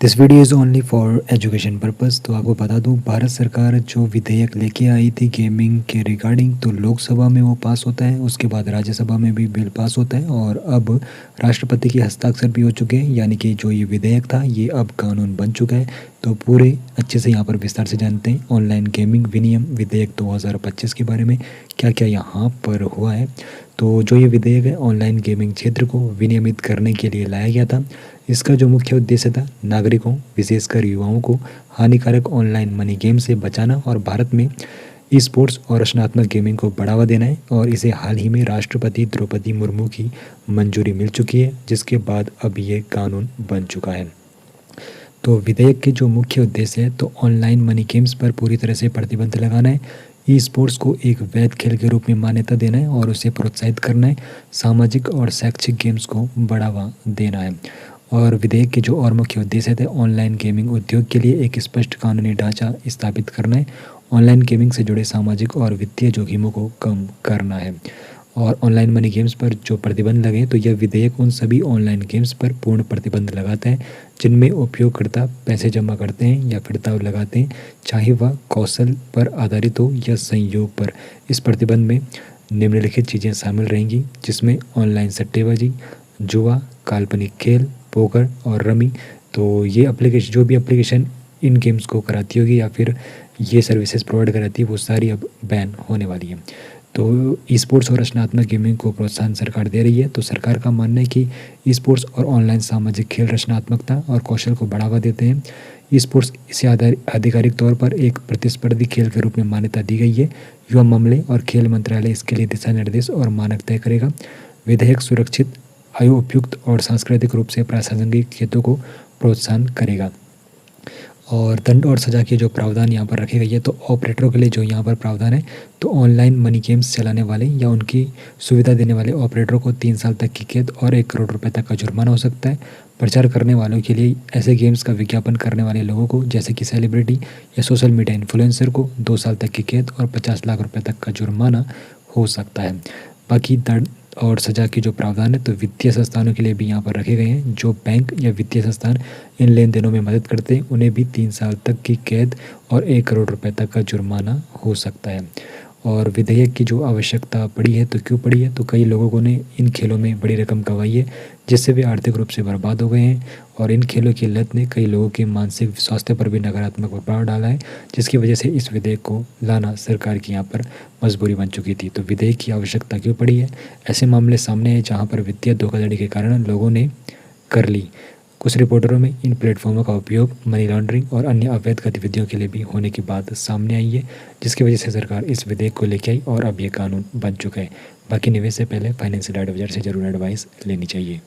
This video is only for education purpose. तो आपको बता दूं, भारत सरकार जो विधेयक लेके आई थी गेमिंग के रिगार्डिंग, तो लोकसभा में वो पास होता है, उसके बाद राज्यसभा में भी बिल पास होता है और अब राष्ट्रपति के हस्ताक्षर भी हो चुके हैं। यानी कि जो ये विधेयक था ये अब कानून बन चुका है। तो पूरे अच्छे से यहाँ पर विस्तार से जानते हैं ऑनलाइन गेमिंग विनियम विधेयक 2025 के बारे में, क्या क्या यहाँ पर हुआ है। तो जो ये विधेयक है ऑनलाइन गेमिंग क्षेत्र को विनियमित करने के लिए लाया गया था। इसका जो मुख्य उद्देश्य था नागरिकों विशेषकर युवाओं को हानिकारक ऑनलाइन मनी गेम से बचाना और भारत में ई स्पोर्ट्स और रचनात्मक गेमिंग को बढ़ावा देना है। और इसे हाल ही में राष्ट्रपति द्रौपदी मुर्मू की मंजूरी मिल चुकी है, जिसके बाद अब ये कानून बन चुका है। तो विधेयक के जो मुख्य उद्देश्य है तो ऑनलाइन मनी गेम्स पर पूरी तरह से प्रतिबंध लगाना है, ई स्पोर्ट्स को एक वैध खेल के रूप में मान्यता देना है और उसे प्रोत्साहित करना है, सामाजिक और शैक्षिक गेम्स को बढ़ावा देना है। और विधेयक के जो और मुख्य उद्देश्य थे ऑनलाइन गेमिंग उद्योग के लिए एक स्पष्ट कानूनी ढांचा स्थापित करना है, ऑनलाइन गेमिंग से जुड़े सामाजिक और वित्तीय जोखिमों को कम करना है। और ऑनलाइन मनी गेम्स पर जो प्रतिबंध लगे तो यह विधेयक उन सभी ऑनलाइन गेम्स पर पूर्ण प्रतिबंध लगाता है जिनमें उपयोगकर्ता पैसे जमा करते हैं या फिर दांव लगाते हैं, चाहे वह कौशल पर आधारित हो या संयोग पर। इस प्रतिबंध में निम्नलिखित चीज़ें शामिल रहेंगी, जिसमें ऑनलाइन सट्टेबाजी, जुआ, काल्पनिक खेल, पोकर और रमी। तो ये एप्लीकेशन, जो भी एप्लीकेशन इन गेम्स को कराती होगी या फिर ये सर्विसेज प्रोवाइड कराती है, वो सारी अब बैन होने वाली है। तो ई स्पोर्ट्स और रचनात्मक गेमिंग को प्रोत्साहन सरकार दे रही है। तो सरकार का मानना है कि ई स्पोर्ट्स और ऑनलाइन सामाजिक खेल रचनात्मकता और कौशल को बढ़ावा देते हैं। ई स्पोर्ट्स इसे आधिकारिक तौर पर एक प्रतिस्पर्धी खेल के रूप में मान्यता दी गई है। युवा मामले और खेल मंत्रालय इसके लिए दिशा निर्देश और मानक तय करेगा। विधेयक सुरक्षित, आयु उपयुक्त और सांस्कृतिक रूप से प्रासंगिक खेतों को प्रोत्साहन करेगा। और दंड और सज़ा के जो प्रावधान यहाँ पर रखे गए हैं, तो ऑपरेटरों के लिए जो यहाँ पर प्रावधान है तो ऑनलाइन मनी गेम्स चलाने वाले या उनकी सुविधा देने वाले ऑपरेटरों को 3 साल तक की कैद और 1 करोड़ रुपए तक का जुर्माना हो सकता है। प्रचार करने वालों के लिए ऐसे गेम्स का विज्ञापन करने वाले लोगों को, जैसे कि सेलिब्रिटी या सोशल मीडिया इन्फ्लुएंसर को 2 साल तक की कैद और 50 लाख रुपये तक का जुर्माना हो सकता है। बाकी दंड और सज़ा की जो प्रावधान है तो वित्तीय संस्थानों के लिए भी यहाँ पर रखे गए हैं। जो बैंक या वित्तीय संस्थान इन लेन देनों में मदद करते हैं उन्हें भी 3 साल तक की कैद और 1 करोड़ रुपए तक का जुर्माना हो सकता है। और विधेयक की जो आवश्यकता पड़ी है तो क्यों पड़ी है, तो कई लोगों ने इन खेलों में बड़ी रकम कमाई है, जिससे वे आर्थिक रूप से बर्बाद हो गए हैं। और इन खेलों की लत ने कई लोगों के मानसिक स्वास्थ्य पर भी नकारात्मक प्रभाव डाला है, जिसकी वजह से इस विधेयक को लाना सरकार की यहाँ पर मजबूरी बन चुकी थी। तो विधेयक की आवश्यकता क्यों पड़ी है? ऐसे मामले सामने हैं जहाँ पर वित्तीय धोखाधड़ी के कारण लोगों ने कर ली। कुछ रिपोर्टरों में इन प्लेटफॉर्मों का उपयोग मनी लॉन्ड्रिंग और अन्य अवैध गतिविधियों के लिए भी होने की बात सामने आई है, जिसकी वजह से सरकार इस विधेयक को लेकर आई और अब ये कानून बन चुका है। बाकी निवेश से पहले फाइनेंशियल एडवाइजर से जरूर एडवाइस लेनी चाहिए।